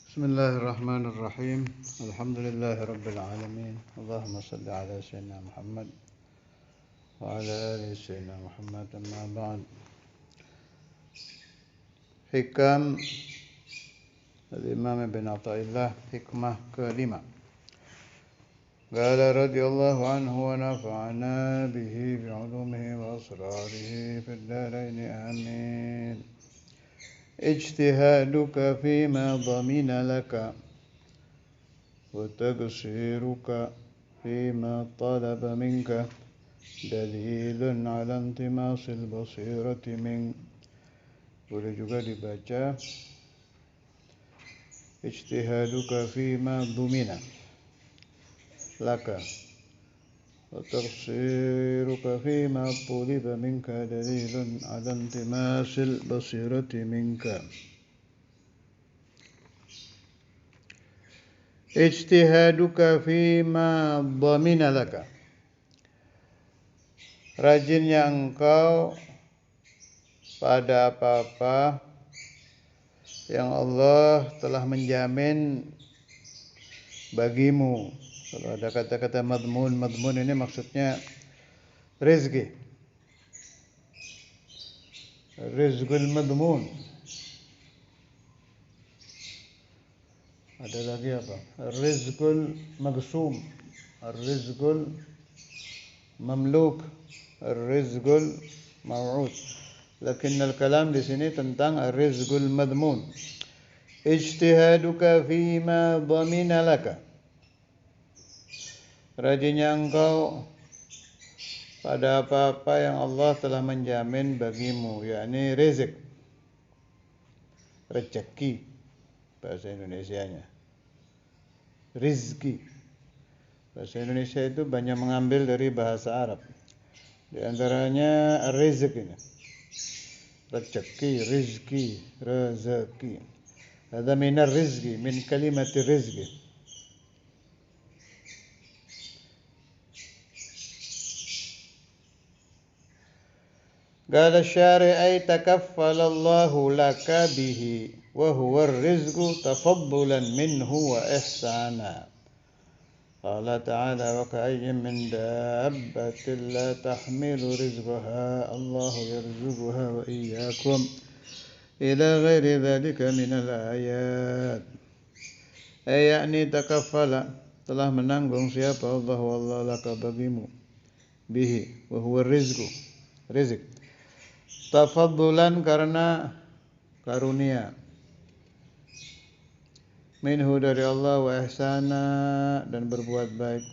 Bismillahirrahmanirrahim. Alhamdulillahi rabbil alamin. Allahumma salli ala sayyidina Muhammad wa ala ali sayyidina Muhammad, amma ba'd. Hikam Al-Imam Ibn Athaillah, hikmah kelima. Qala radhiyallahu anhu wa nafa'ana bihi bi'ulumihi wa asrarihi fid dharain amin. اجتهادك فيما ضمن لك وتقصيرك فيما طلب منك دليل على انطماس البصيرة منك. Boleh juga dibaca ijtihaduka fima dhumina laka wa taqsiruka fima tuliba minka dalilun ala intimasil basirati minka. Ijtihaduka fima dhamina laka, rajinnya engkau pada apa-apa yang Allah telah menjamin bagimu. Kalau ada kata-kata madmun ini maksudnya rezeki. Rizqul madmun. Ada lagi apa? Rizqul magsum, rizqul mamluk, rizqul maw'ud. Lakin al-kalam di sini tentang rizqul madmun. Ijtihaduka fima dhamina laka, rajinnya engkau pada apa-apa yang Allah telah menjamin bagimu, yakni rezeki bahasa Indonesianya. Rizki bahasa Indonesia itu banyak mengambil dari bahasa Arab. Di antaranya rezeki, rizki. Ada minar rizki, min kalimati rizki. Qala syari' ay takaffala Allahu laka bihi wa huwa ar-rizqu tafaddulan minhu wa ihsana. Qala ta'ala wa ka'ayyin min dabbatin la tahmilu rizqaha Allahu yarzuquha wa iyyakum ila ghairi dhalika min al-ayat. Ay yakni takaffala, telah menanggung siapa Allah laka bagimu, bihi wa huwa ar-rizqu, rizq. Tafaddulan karena karunia, minhu dari Allah, wa ihsana dan berbuat baik.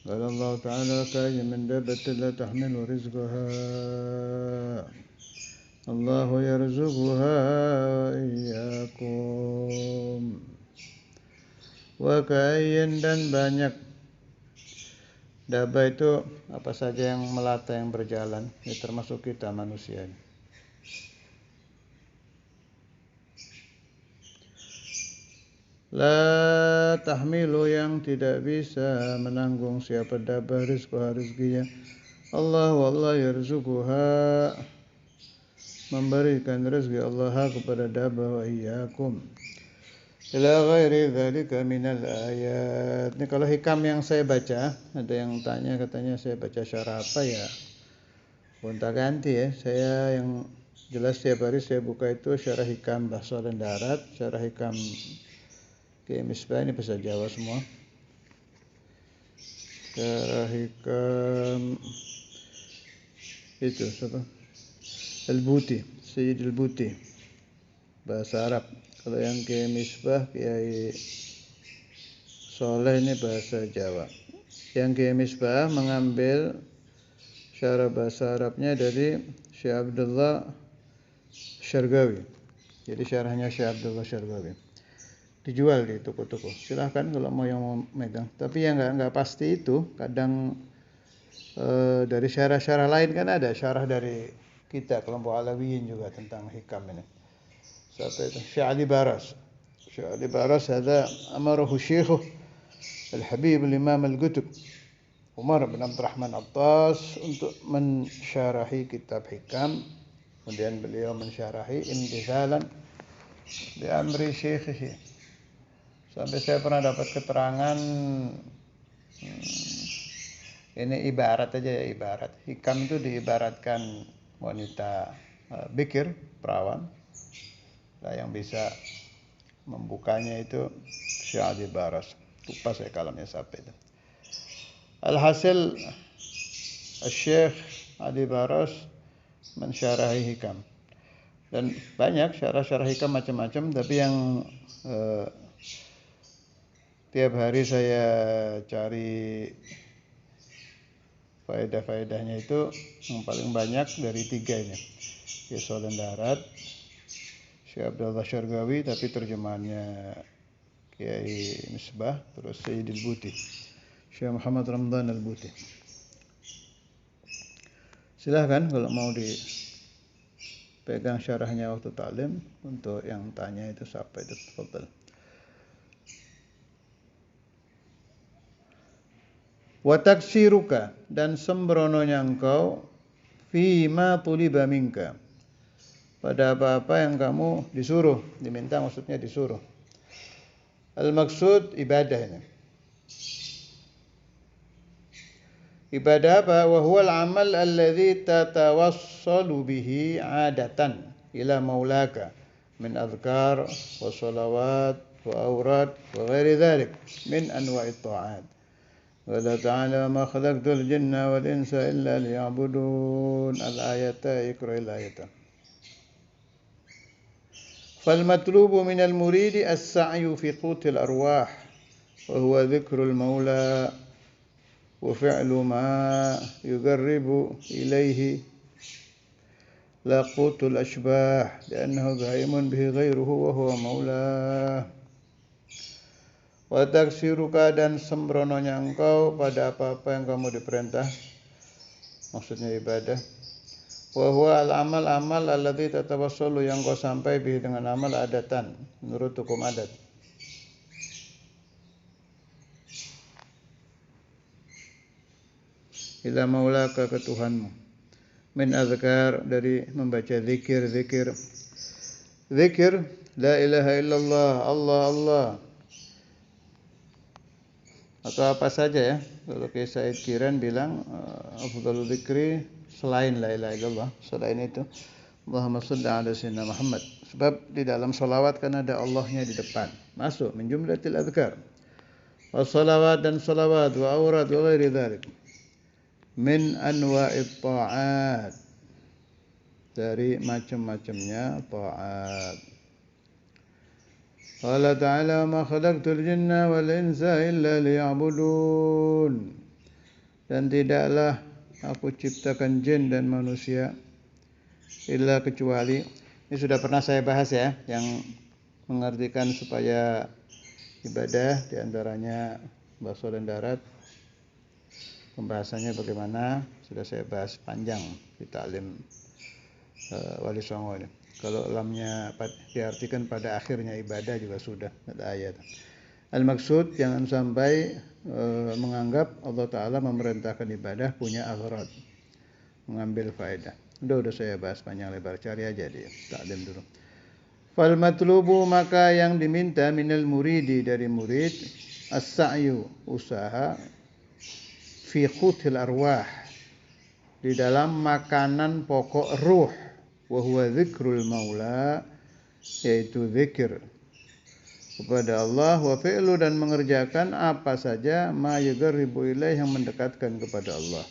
Qala Allah Ta'ala ka'ayyin min dabbatin la tahmilu rizqaha Allahu yarzuquha wa iyyakum. Wa ka'ayyin dan banyak. Dabba itu apa saja yang melata, yang berjalan, ya termasuk kita manusia. La tahmilu, yang tidak bisa menanggung siapa dabba rizkinya. Allah yarzuquha, memberikan rezeki Allah kepada dabba, wa iyyakum ila ghairi dzalika minal ayat. Ini kalau hikam yang saya baca, ada yang tanya katanya saya baca syarah apa ya? Gonta-ganti ya. Saya yang jelas setiap hari saya buka itu syarah hikam bahasa dan darat, syarah hikam Kiai Misbah, ini bahasa Jawa semua. Syarah hikam itu siapa? Al-Buti, Sayyid Al-Buti, bahasa Arab. Kalau yang Kiai Misbah, Kiai Soleh, ini bahasa Jawa. Yang Kiai Misbah mengambil syarah bahasa Arabnya dari Syekh Abdullah Syargawi. Jadi syarahnya Syekh Abdullah Syargawi. Dijual di toko-toko. Silahkan kalau mau yang mau megang. Tapi yang enggak pasti itu, kadang dari syarah-syarah lain kan ada syarah dari kita kelompok Alawiyin juga tentang hikam ini. Siapa itu? Syekh Ali Baras. Syekh Ali Baras ada amarahu syekhuh Al-Habib Al-Imam Al-Qutb Umar bin Abdurrahman Attas untuk mensyarahi kitab hikam. Kemudian beliau mensyarahi imtithalan bi amri syekhihi, Sampai saya pernah dapat keterangan, ini ibarat aja ya, ibarat. Hikam itu diibaratkan wanita bikir, perawan. Nah, yang bisa membukanya itu Syekh Adi Baras. Lupa saya kalamnya siapa itu. Alhasil Syekh Adi Baras mensyarahi hikam. Dan banyak syarah-syarah hikam macam-macam, tapi yang tiap hari saya cari faedah-faedahnya itu yang paling banyak dari 3 ini. Yusuf dan Darat, Syekh Abdullah Syargawi, tapi terjemahannya Kiai Misbah, terus Sayyidil Buti, Syekh Muhammad Ramdan Al-Buti. Silahkan kalau mau dipegang syarahnya waktu taklim. Untuk yang tanya itu siapa itu, tafadhal. Wa taksiruka, dan sembrononya engkau fima tuliba minka, pada apa-apa yang kamu disuruh, diminta maksudnya disuruh. Al-maksud ibadah ini. Ibadah apa? Wa huwa al-amal alladhi tatawassalu bihi 'adatan ila maulaka min adhkar wa salawat wa awrad wa ghairi dhalik min anwa'it ta'at. Wa la ta'ala ma khalaqtul jinna wal insa illa liya'budun. Al-ayata, iqra al-ayata. فالمطلوب من المريد السعي في قوت الأرواح وهو ذكر المولى وفعل ما يقرب إليه لا قوت الأشباح لأنه قائم به غيره وهو مولاه. Wataksiruka, dan sembrononya engkau pada apa-apa yang kamu diperintah, maksudnya ibadah. Wa huwa al-amal alladzi tatawassalu, yang kau sampai bihi dengan amal adatan, menurut hukum adat. Ila maulaka, ke Tuhanmu. Min azkar, dari membaca zikir. Zikir la ilaha illallah, Allah Allah, atau apa saja ya. Kalau Kiai Said Kiran bilang afdhalul dzikri, selain la ilaha illallah, selain itu Allahumma shalli ala sayyidina Muhammad. Sebab di dalam salawat kan ada Allahnya di depan, masuk min jumlatil azkar. Wassalawat, dan salawat, wa awrad wa ghairi dzalik min anwa'it ta'at, dari macam-macamnya ta'at. Qala ta'ala ma khalaqtul jinna wal insa illa liya'budun, dan tidaklah aku ciptakan jin dan manusia illa kecuali. Ini sudah pernah saya bahas ya, yang mengartikan supaya ibadah, diantaranya Baso dan Darat. Pembahasannya bagaimana sudah saya bahas panjang di taklim Wali Songo ini. Kalau lamnya diartikan pada akhirnya ibadah juga sudah ada ayat. Al-maksud, jangan sampai menganggap Allah Ta'ala memerintahkan ibadah punya aghrad, mengambil faedah. Udah saya bahas panjang lebar, cari aja di taklim dulu. Fal matlubu, maka yang diminta minal muridi, dari murid, as-sa'yu, usaha, fi qutil arwah, di dalam makanan pokok ruh, wa huwa dzikrul maula, yaitu zikir kepada Allah, wa fi'lu, dan mengerjakan apa saja ma yuqarribu ilaih, yang mendekatkan kepada Allah.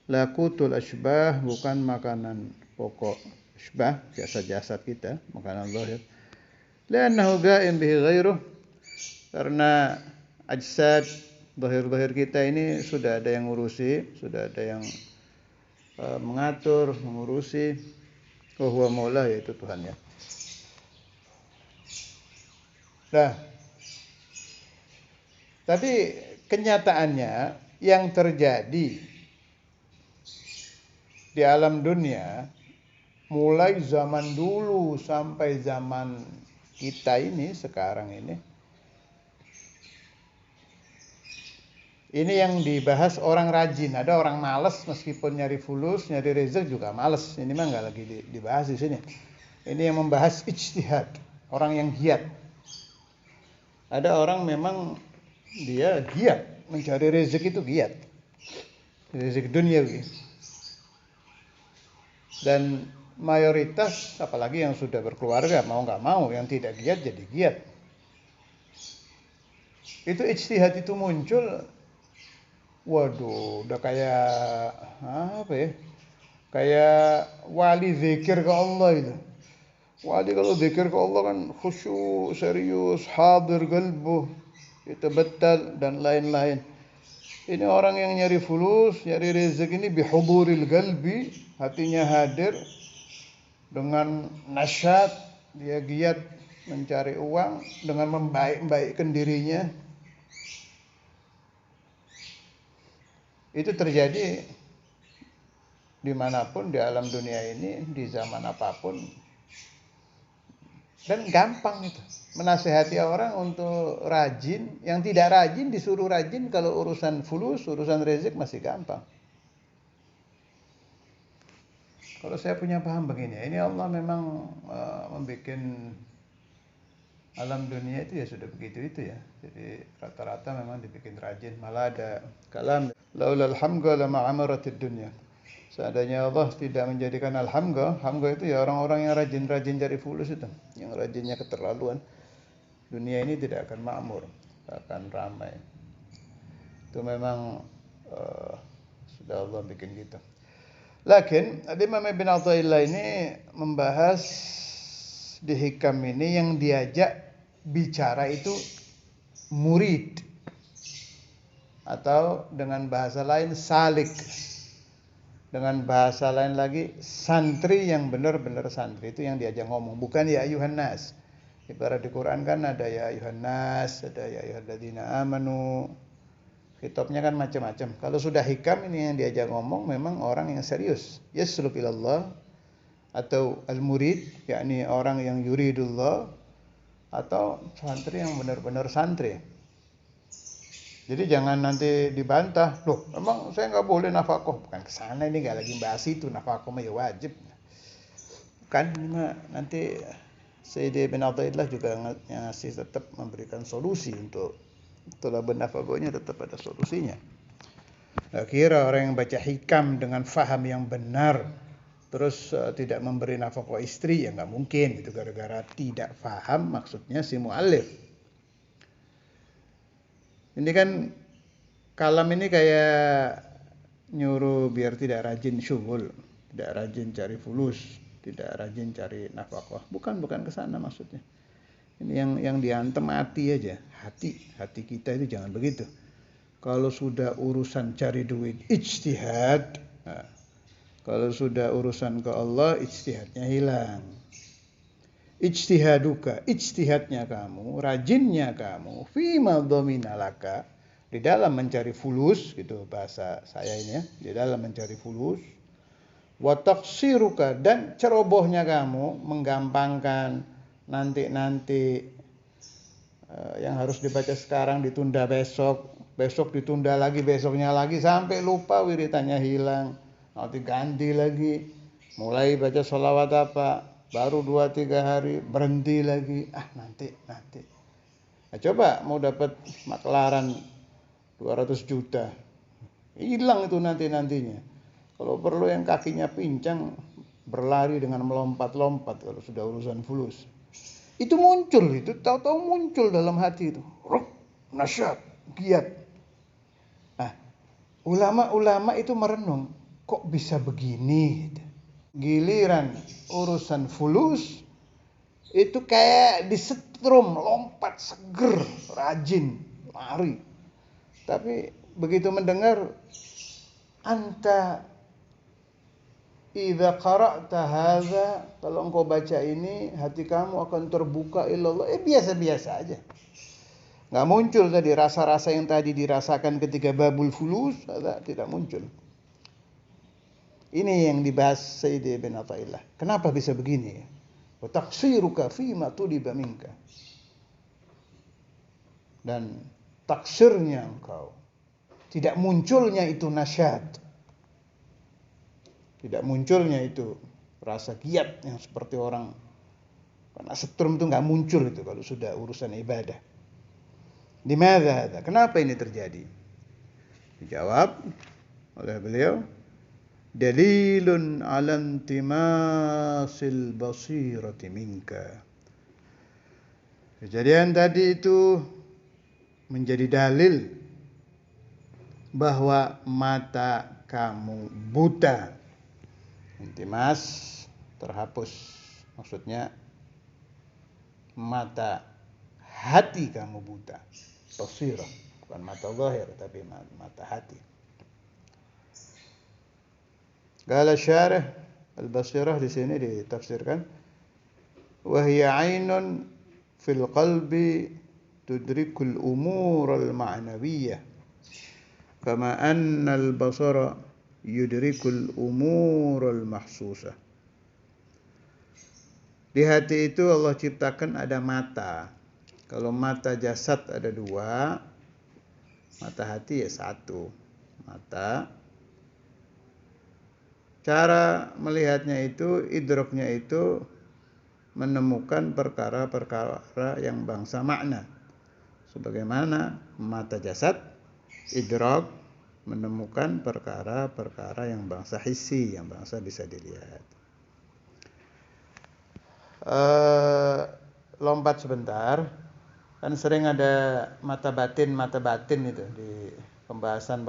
La qutul asbah, bukan makanan pokok asbah, jasad-jasad kita, makanan zahir. Li'annahu ga'im bihi ghairuh, karena ajsad zahir-zahir kita ini sudah ada yang ngurusi, sudah ada yang mengatur, mengurusi. Wa huwa maula, yaitu Tuhannya. Nah, tapi kenyataannya yang terjadi di alam dunia, mulai zaman dulu sampai zaman kita ini sekarang ini yang dibahas orang rajin. Ada orang malas, meskipun nyari fulus, nyari rezeki juga malas. Ini mah nggak lagi dibahas di sini. Ini yang membahas ijtihad, orang yang giat. Ada orang memang dia giat mencari rezeki, itu giat, rezeki duniawi. Dan mayoritas, apalagi yang sudah berkeluarga, mau nggak mau, yang tidak giat jadi giat. Itu ijtihad itu muncul, waduh, udah kayak apa ya? Kayak wali zikir ke Allah itu. Wali kalau zikir ke Allah kan khusyuk, serius, hadir qalbuh, itu betal dan lain-lain. Ini orang yang nyari fulus, nyari rezeki ini bihuduril qalbi, hatinya hadir dengan nasyat, dia giat mencari uang dengan membaik-baikkan dirinya. Itu terjadi dimanapun di alam dunia ini, di zaman apapun. Dan gampang itu menasehati orang untuk rajin. Yang tidak rajin disuruh rajin. Kalau urusan fulus, urusan rezeki masih gampang. Kalau saya punya paham begini, ini Allah memang membuat alam dunia itu ya sudah begitu itu ya. Jadi rata-rata memang dibikin rajin. Malah ada kalam laulal hamga lama amaratid dunya. Seandainya Allah tidak menjadikan hamga itu ya orang-orang yang rajin-rajin cari fulus itu, yang rajinnya keterlaluan, dunia ini tidak akan makmur, akan ramai. Itu memang sudah Allah bikin gitu. Lakin Imam Ibn Athaillah ini membahas di hikam ini yang diajak bicara itu murid, atau dengan bahasa lain salik. Dengan bahasa lain lagi, santri yang benar-benar santri, itu yang diajak ngomong, bukan ya ayuhan nas. Ibarat di Quran kan ada ya ayuhan nas, ada ya ayyuhalladzina amanu. Khitabnya kan macam-macam. Kalau sudah hikam ini yang diajak ngomong memang orang yang serius. Yasluk ilallah, atau al-murid, yakni orang yang yuridullah, atau santri yang benar-benar santri. Jadi jangan nanti dibantah, loh emang saya nggak boleh nafkah? Bukan kesana, ini nggak lagi bahas itu, nafkah mah ya wajib. Kan nanti Sayyidi bin Athaillah juga ngasih tetap memberikan solusi untuk tolabun nafkahnya, tetap ada solusinya. Kira orang yang baca hikam dengan faham yang benar terus tidak memberi nafkah istri, ya nggak mungkin, itu gara-gara tidak faham maksudnya si mu'allif. Ini kan kalam ini kayak nyuruh biar tidak rajin syughul, tidak rajin cari fulus, tidak rajin cari nafkah. Bukan ke sana maksudnya. Ini yang diantem hati aja. Hati kita itu jangan begitu. Kalau sudah urusan cari duit, ijtihad. Nah, kalau sudah urusan ke Allah, ijtihadnya hilang. Ijtihaduka, ijtihadnya kamu, rajinnya kamu, fima dominalaka, di dalam mencari fulus, gitu bahasa saya ini ya, di dalam mencari fulus. Wa taqsiruka, dan cerobohnya kamu, menggampangkan nanti yang harus dibaca sekarang ditunda besok, besok ditunda lagi, besoknya lagi, sampai lupa wiritannya hilang, nanti ganti lagi, mulai baca sholawat apa, baru 2-3 hari berhenti lagi, nanti. Nah, coba mau dapat maklaran 200 juta, hilang itu nantinya. Kalau perlu yang kakinya pincang berlari dengan melompat-lompat kalau sudah urusan fulus. Itu muncul, itu tahu-tahu muncul dalam hati itu, nasyat, giat. Nah, ulama-ulama itu merenung, kok bisa begini? Giliran urusan fulus itu kayak disetrum, lompat, seger, rajin, lari. Tapi begitu mendengar, anta idza qara'ta hadza, kalau engkau baca ini hati kamu akan terbuka ilallah. Biasa-biasa aja. Enggak muncul tadi rasa-rasa yang tadi dirasakan ketika babul fulus, tidak muncul. Ini yang dibahas Sayyidi bin Athaillah. Kenapa bisa begini? Wa taqsiruka fima tuliba minka. Dan taksirnya engkau, tidak munculnya itu nasyad, tidak munculnya itu rasa giat yang seperti orang, karena setrum itu nggak muncul itu kalau sudah urusan ibadah. Limadha hadza? Kenapa ini terjadi? Dijawab oleh beliau, dalilun ala intimasil basirati minka. Kejadian tadi itu menjadi dalil bahwa mata kamu buta. Intimas terhapus. Maksudnya mata hati kamu buta. Basirah, bukan mata zahir tapi mata hati. Qala syarih al-basirah di sini ditafsirkan, wa hiya 'ainun fil qalbi tudrikul umur al-ma'nawiyyah kama anna al-basara yudrikul umur al-mahsusah. Di hati itu Allah ciptakan ada mata. Kalau mata jasad ada dua, mata hati ya satu. Mata, cara melihatnya itu, idroknya itu menemukan perkara-perkara yang bangsa makna. Sebagaimana mata jasad, idrok menemukan perkara-perkara yang bangsa hissi, yang bangsa bisa dilihat. Lompat sebentar. Kan sering ada mata batin itu di pembahasan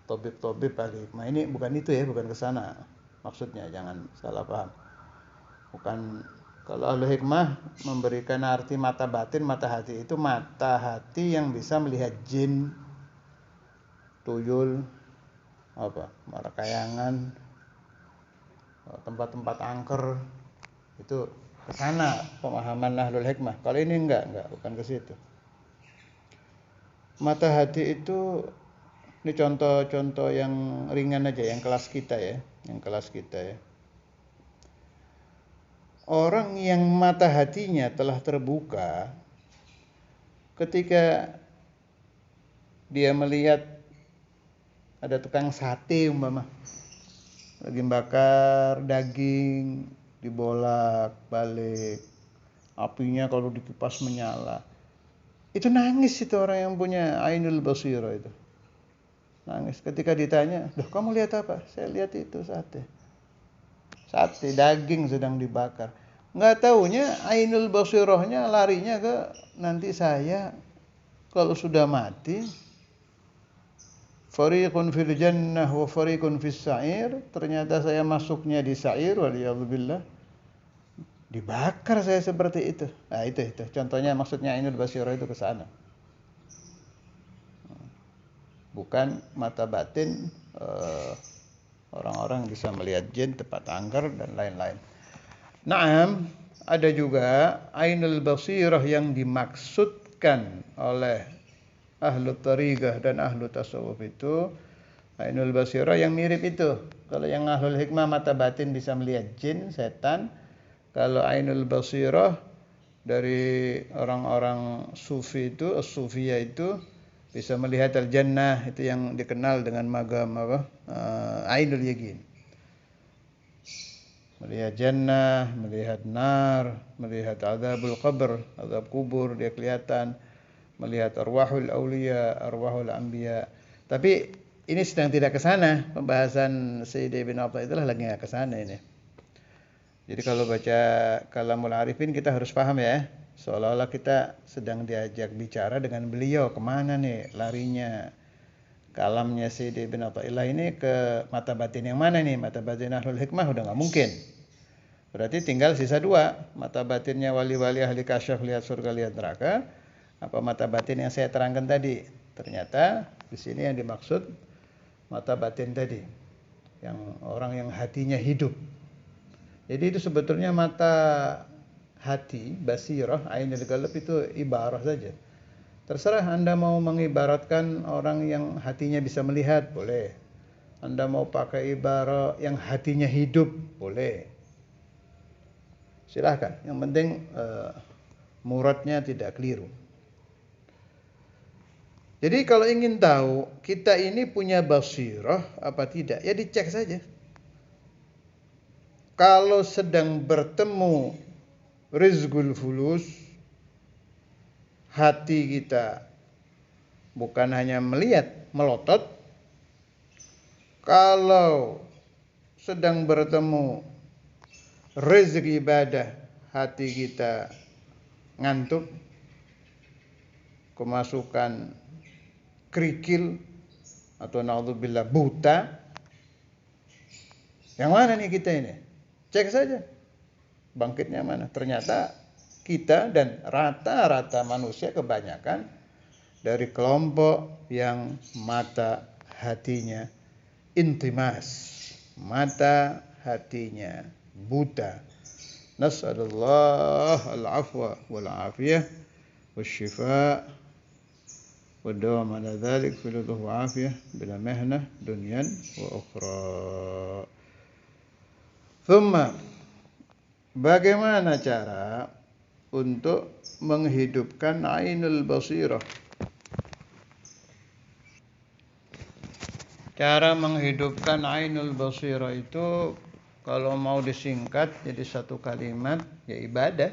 tobib ahli hikmah. Ini bukan itu ya, bukan ke sana maksudnya, jangan salah paham. Bukan, kalau ahli hikmah memberikan arti mata batin, mata hati itu mata hati yang bisa melihat jin, tuyul, marakayangan, tempat-tempat angker, itu ke sana pemahaman ahlul hikmah. Kalau ini enggak, bukan ke situ. Mata hati itu, ini contoh-contoh yang ringan aja, yang kelas kita ya. Orang yang mata hatinya telah terbuka ketika dia melihat ada tukang sate umpama lagi bakar daging, dibolak-balik, apinya kalau dikipas menyala. Itu nangis itu orang yang punya ainul basirah itu. Nangis ketika ditanya, "Loh, kamu lihat apa?" "Saya lihat itu sate. Sate daging sedang dibakar." Enggak taunya ainul basirahnya larinya ke nanti saya kalau sudah mati, fariqun fil jannah wa fariqun fis sa'ir. Ternyata saya masuknya di sa'ir, waliyadzubillah. Dibakar saya seperti itu. Nah, itu contohnya, maksudnya ainul basirah itu ke sana. Bukan mata batin orang-orang bisa melihat jin, tempat angker dan lain-lain. Naam, ada juga ainul basirah yang dimaksudkan oleh ahlu tariqah dan ahlu tasawuf itu ainul basirah yang mirip itu. Kalau yang ahlul hikmah mata batin bisa melihat jin, setan. Kalau ainul basirah dari orang-orang sufi itu, as-sufiyah itu bisa melihat al-jannah, itu yang dikenal dengan magam ainul yaqin. Melihat jannah, melihat nar, melihat azabul qabr, azab kubur dia kelihatan, melihat arwahul auliya, arwahul anbiya. Tapi ini sedang tidak ke sana. Pembahasan Sayyid Ibn Athaillah lagi enggak ke sana ini. Jadi kalau baca Kalamul Arifin kita harus paham ya, seolah-olah kita sedang diajak bicara dengan beliau, kemana nih larinya kalamnya Sayyid Ibn Athaillah ini, ke mata batin yang mana nih? Mata batin ahlul hikmah udah nggak mungkin. Berarti tinggal sisa dua, mata batinnya wali-wali ahli kasyaf, lihat surga, lihat neraka, apa mata batin yang saya terangkan tadi. Ternyata di sini yang dimaksud mata batin tadi, yang orang yang hatinya hidup. Jadi itu sebetulnya mata hati, basirah, ainul qalb itu ibarah saja. Terserah Anda mau mengibaratkan orang yang hatinya bisa melihat, boleh. Anda mau pakai ibarah yang hatinya hidup, boleh. Silahkan, yang penting muradnya tidak keliru. Jadi kalau ingin tahu kita ini punya basirah apa tidak, ya dicek saja. Kalau sedang bertemu rizqul fulus, hati kita bukan hanya melihat, melotot. Kalau sedang bertemu rezeki ibadah, hati kita ngantuk, kemasukan kerikil, atau naudzubillah buta. Yang mana nih kita ini? Cek saja bangkitnya mana. Ternyata kita dan rata-rata manusia kebanyakan dari kelompok yang mata hatinya intimas, mata hatinya buta. Nas'alullah al-afwa wal afiyah wasyifa wadawam ala dhalik filuduh wa afiyah bila mehnah dunyan wa ukhra. Thumma, bagaimana cara untuk menghidupkan ainul basirah? Cara menghidupkan ainul basirah itu kalau mau disingkat jadi satu kalimat, ya ibadah.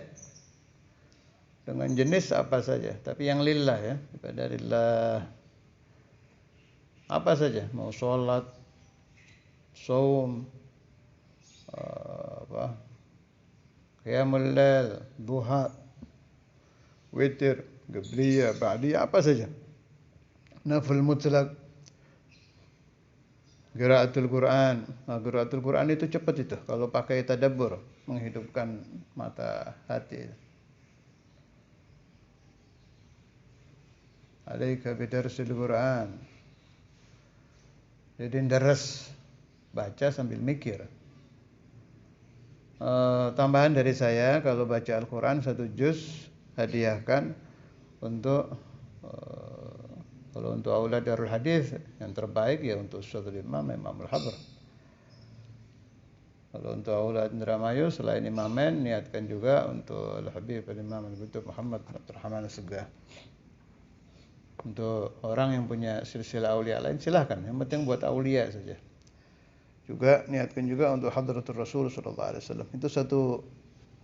Dengan jenis apa saja, tapi yang lillah ya, ibadah lillah. Apa saja, mau sholat, saum, qiyamul lail, duha, witir, qabliyah, ba'diyah, apa saja. Nafil mutlak, qiraatul Quran. Nah, qiraatul Quran itu cepat itu kalau pakai tadabbur, menghidupkan mata hati. Alaika bidarsil Quran. Jadi deres, baca sambil mikir. Tambahan dari saya, kalau baca Al-Quran 1 juz hadiahkan untuk kalau untuk aulad darul hadis yang terbaik ya untuk Ustadzul Imamul Hadhr. Kalau untuk aulad Indramayu selain imamen niatkan juga untuk Al-Habib Al-Imam Al-Qutub Muhammad Abdurrahman As-Segaf. Untuk orang yang punya silsilah aulia lain silahkan, yang penting buat aulia saja. Juga niatkan juga untuk Hadratul Rasul sallallahu alaihi wasallam. Itu satu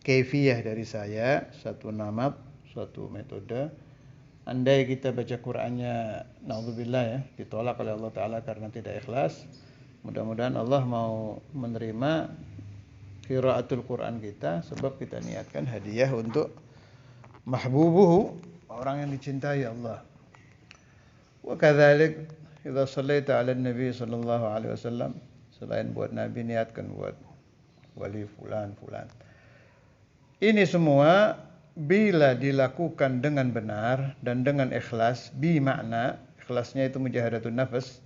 kaifiyah dari saya, satu namat, satu metode. Andai kita baca Qur'annya naudzubillah ya, ditolak oleh Allah taala karena tidak ikhlas, mudah-mudahan Allah mau menerima qiraatul Qur'an kita sebab kita niatkan hadiah untuk mahbubuhu, orang yang dicintai Allah. Wa kadzalik idza shallaita 'ala nabi sallallahu alaihi wasallam, selain buat nabi niatkan buat wali fulan. Ini semua bila dilakukan dengan benar dan dengan ikhlas, bi makna ikhlasnya itu mujahadatun nafas,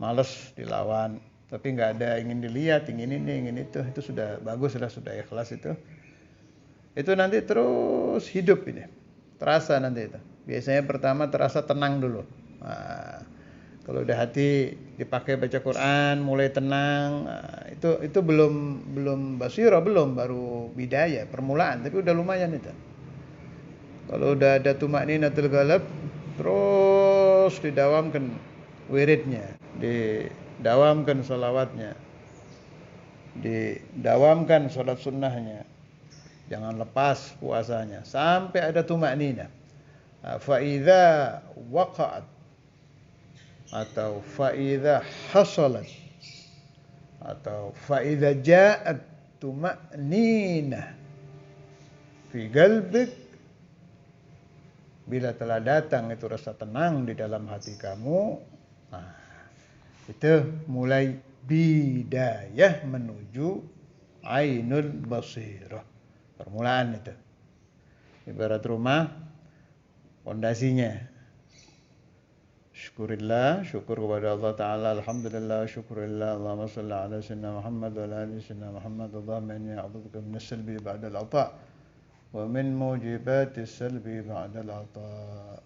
malas dilawan, tapi nggak ada ingin dilihat, ingin ini, ingin itu sudah bagus, sudah ikhlas itu nanti terus hidup ini, terasa nanti itu. Biasanya pertama terasa tenang dulu. Nah, kalau udah hati dipakai baca Quran, mulai tenang, itu belum basirah, baru bidayah, permulaan, tapi udah lumayan itu. Kalau udah ada tumakninatul qalb, terus didawamkan wiridnya, didawamkan salawatnya, didawamkan salat sunnahnya, jangan lepas puasanya sampai ada tumakninah. Fa idza waqa'at atau fa'idha hasalat atau fa'idha ja'at tuma'ninah fi qalbik, bila telah datang itu rasa tenang di dalam hati kamu, itu mulai bidayah menuju ainul basirah, permulaan itu. Ibarat rumah, pondasinya syukurillah, syukur kepada Allah Ta'ala, alhamdulillah, syukurillah, Allahumma salli ala sayyidina Muhammad wa ala ali sayyidina Muhammad, Allahumma inni a'udzubika minas salbi ba'dal ata' wa min mujibatis salbi ba'dal ata'.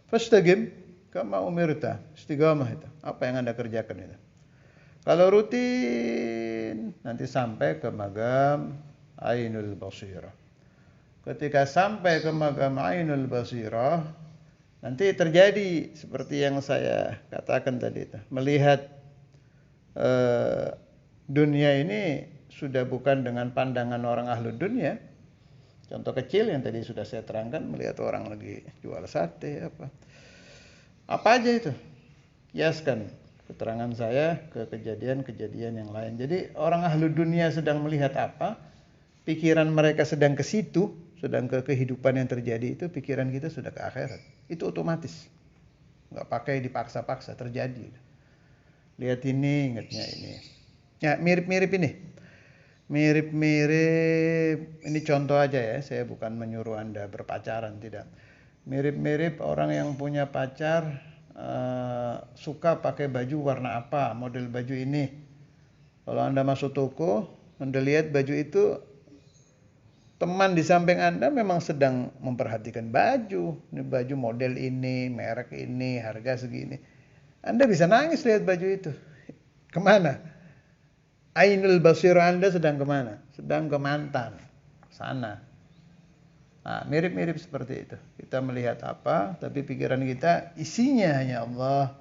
Fastaqim kama umirta, istiqamah itu, apa yang Anda kerjakan itu. Kalau rutin, nanti sampai ke magam ainul basirah. Ketika sampai ke magam ainul basirah, nanti terjadi seperti yang saya katakan tadi itu. Melihat dunia ini sudah bukan dengan pandangan orang ahlu dunia. Contoh kecil yang tadi sudah saya terangkan, melihat orang lagi jual sate apa. Apa aja itu? Kiaskan keterangan saya ke kejadian-kejadian yang lain. Jadi orang ahlu dunia sedang melihat apa, pikiran mereka sedang ke situ, sedang ke kehidupan yang terjadi itu, pikiran kita sudah ke akhirat. Itu otomatis. Nggak pakai dipaksa-paksa, terjadi. Lihat ini, ingatnya ini. Ya, mirip-mirip ini. Mirip-mirip, ini contoh aja ya, saya bukan menyuruh Anda berpacaran, tidak. Mirip-mirip orang yang punya pacar, suka pakai baju warna apa, model baju ini. Kalau Anda masuk toko, Anda lihat baju itu, teman di samping Anda memang sedang memperhatikan baju. Ini baju model ini, merek ini, harga segini. Anda bisa nangis lihat baju itu. Kemana? Ainul basir Anda sedang kemana? Sedang ke mantan. Sana. Nah, mirip-mirip seperti itu. Kita melihat apa, tapi pikiran kita isinya hanya Allah,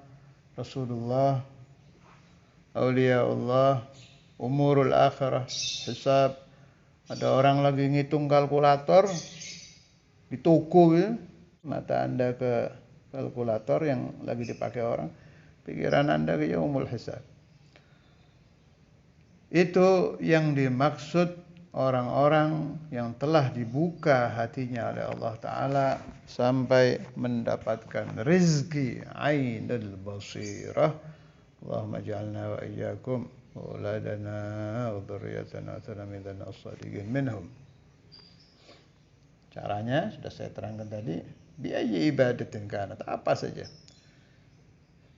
Rasulullah, Aulia Allah, umurul akhirah, hisab. Ada orang lagi ngitung kalkulator di toko ya. Mata Anda ke kalkulator yang lagi dipakai orang. Pikiran Anda ke yaumul hisab. Itu yang dimaksud orang-orang yang telah dibuka hatinya oleh Allah Ta'ala sampai mendapatkan rizki ainul basirah. Allahumma ja'alna wa iyyakum wa auladana wa dhurriyyatana salamidan as-sadiqin minhum. Caranya sudah saya terangkan tadi, biayyi ibadatin kanat, apa saja.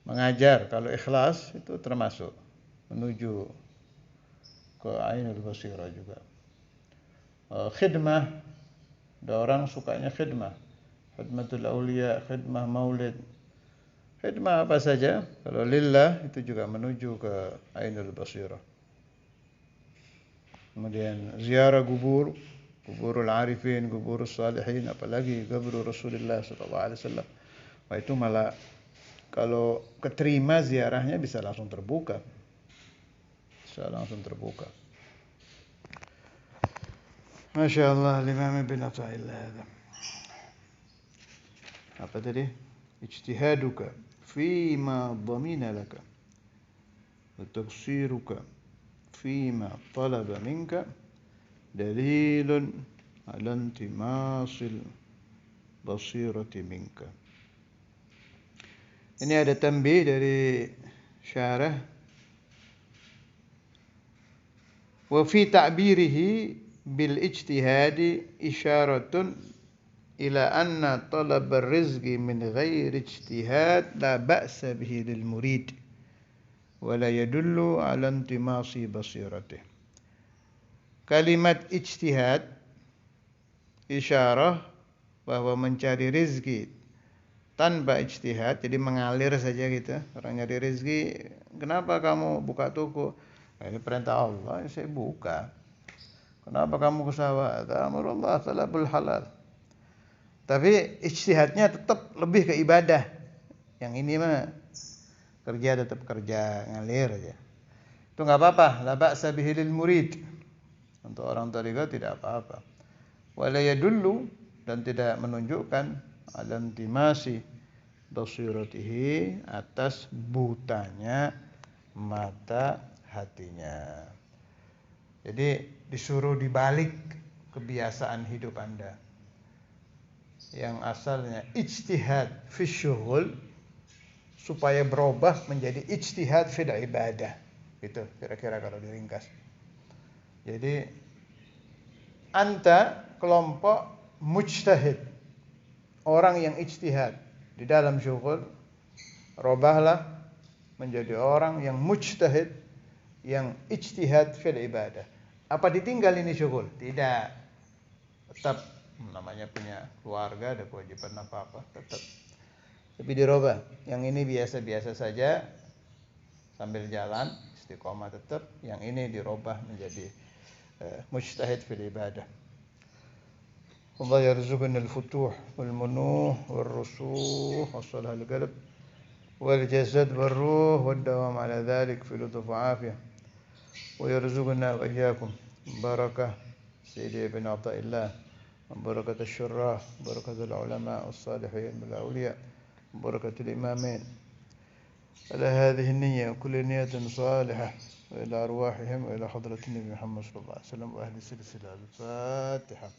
Mengajar kalau ikhlas itu termasuk menuju ke ainul basirah juga. Khidmah, ada orang sukanya khidmah, khidmatul aulia, khidmah maulid, khidmah apa saja. Kalau lillah itu juga menuju ke ainul basirah. Kemudian ziarah kubur, kuburul arifin, kuburul salihin, apalagi kubur Rasulullah sallallahu alaihi wasallam. Wah, itu malah kalau keterima ziarahnya bisa langsung terbuka. Bisa langsung terbuka. Masya Allah, Imam Ibn Athaillah hada. Apa tadi? Ijtihaduka fima dhamina laka wa taqsiruka fima talaba minka dalilun ala intimasil basirati minka. Ini ada tanbih dari syarah. Wa fi ta'birihi bil ijtihadi isyaratun ila anna talab ar-rizqi min ghairi ijtihad la ba'sa bihi lil murid wa la yadullu ala intimasi basiratih. Kalimat ijtihad isyarah bahwa mencari rizki tanpa ijtihad, jadi mengalir saja gitu. Orang nyari rizki, kenapa kamu buka toko? Nah, ini perintah Allah, ya saya buka. Kenapa kamu ke sawah? Amrullah talabul halal. Tapi ijtihadnya tetap lebih ke ibadah. Yang ini mah kerja tetap kerja, ngalir aja. Itu enggak apa-apa, la ba'sa bihi lil murid. Untuk orang thariqah tidak apa-apa. Wala yadullu, dan tidak menunjukkan ala intimasi basiratihi, atas butanya mata hatinya. Jadi disuruh dibalik kebiasaan hidup Anda yang asalnya ijtihad fi syughul supaya berubah menjadi ijtihad fi ibadah. Itu kira-kira kalau diringkas. Jadi Anta kelompok mujtahid, orang yang ijtihad di dalam syughul, robahlah menjadi orang yang mujtahid, yang ijtihad fil ibadah. Apa ditinggal ini syughul? Tidak. Tetap namanya punya keluarga, ada kewajiban apa-apa, tetap. Tapi dirubah. Yang ini biasa-biasa saja sambil jalan, istiqomah tetap. Yang ini dirubah menjadi mujtahid fil ibadah. Allah yarzuqna al-futuh wal munuh wal rusuh wa salah al-qalb wal jasad wal ruh wal dawam ala dhalik fi lutuf wa afiyah. ويرزقنا وإياكم بركة سيدي ابن عطاء الله وبركة الشراح وبركة العلماء والصالحين والأولياء بركة الإمامين على هذه النية وكل نية صالحة وإلى أرواحهم وإلى حضرة النبي محمد صلى الله عليه وسلم وأهل السلسلة. الفاتحة.